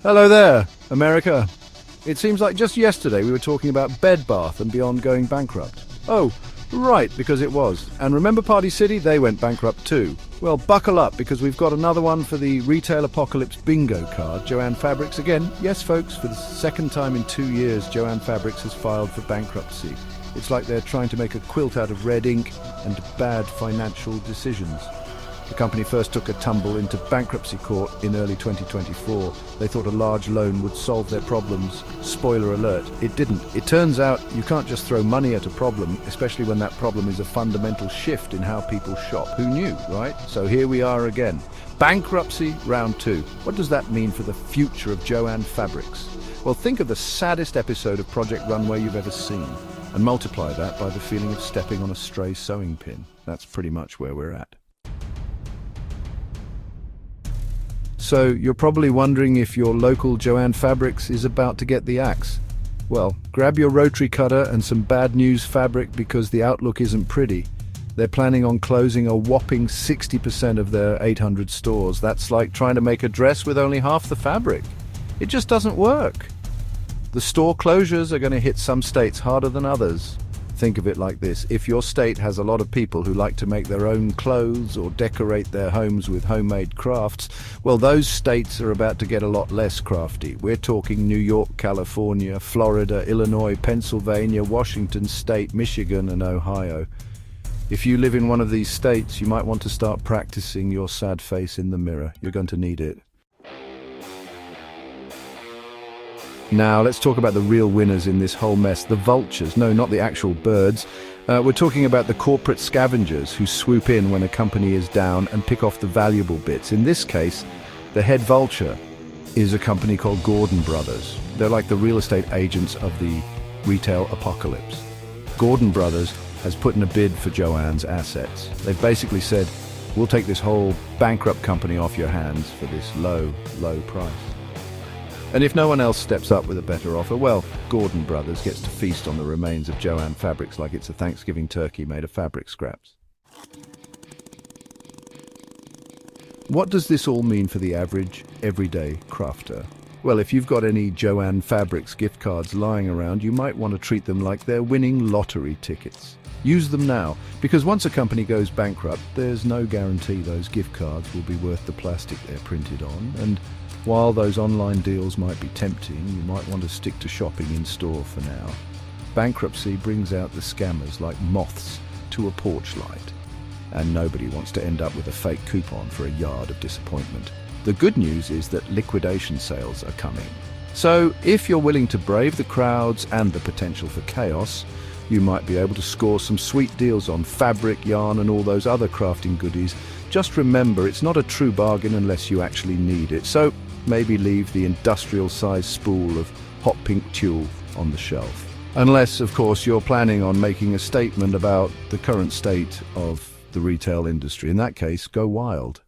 Hello there, America. It seems like just yesterday we were talking about Bed Bath & Beyond going bankrupt. Oh, right, because it was. And remember Party City? They went bankrupt too. Well, buckle up, because we've got another one for the Retail Apocalypse bingo card. Joann Fabrics again. Yes, folks, for the second time in 2 years, Joann Fabrics has filed for bankruptcy. It's like they're trying to make a quilt out of red ink and bad financial decisions. The company first took a tumble into bankruptcy court in early 2024. They thought a large loan would solve their problems. Spoiler alert, it didn't. It turns out you can't just throw money at a problem, especially when that problem is a fundamental shift in how people shop. Who knew, right? So here we are again. Bankruptcy round 2. What does that mean for the future of Joann Fabrics? Well, think of the saddest episode of Project Runway you've ever seen, and multiply that by the feeling of stepping on a stray sewing pin. That's pretty much where we're at. So you're probably wondering if your local Joann Fabrics is about to get the axe. Well, grab your rotary cutter and some bad news fabric, because the outlook isn't pretty. They're planning on closing a whopping 60% of their 800 stores. That's like trying to make a dress with only half the fabric. It just doesn't work. The store closures are going to hit some states harder than others. Think of it like this: if your state has a lot of people who like to make their own clothes or decorate their homes with homemade crafts, well, those states are about to get a lot less crafty. We're talking New York, California, Florida, Illinois, Pennsylvania, Washington State, Michigan, and Ohio. If you live in one of these states, you might want to start practicing your sad face in the mirror. You're going to need it. Now, let's talk about the real winners in this whole mess, the vultures. No, not the actual birds. We're talking about the corporate scavengers who swoop in when a company is down and pick off the valuable bits. In this case, the head vulture is a company called Gordon Brothers. They're like the real estate agents of the retail apocalypse. Gordon Brothers has put in a bid for Joann's assets. They've basically said, we'll take this whole bankrupt company off your hands for this low, low price. And if no one else steps up with a better offer, well, Gordon Brothers gets to feast on the remains of Joann Fabrics like it's a Thanksgiving turkey made of fabric scraps. What does this all mean for the average, everyday crafter? Well, if you've got any Joann Fabrics gift cards lying around, you might want to treat them like they're winning lottery tickets. Use them now, because once a company goes bankrupt, there's no guarantee those gift cards will be worth the plastic they're printed on. And while those online deals might be tempting, you might want to stick to shopping in store for now. Bankruptcy brings out the scammers like moths to a porch light, and nobody wants to end up with a fake coupon for a yard of disappointment. The good news is that liquidation sales are coming. So if you're willing to brave the crowds and the potential for chaos, you might be able to score some sweet deals on fabric, yarn, and all those other crafting goodies. Just remember, it's not a true bargain unless you actually need it. So maybe leave the industrial-sized spool of hot pink tulle on the shelf. Unless, of course, you're planning on making a statement about the current state of the retail industry. In that case, go wild.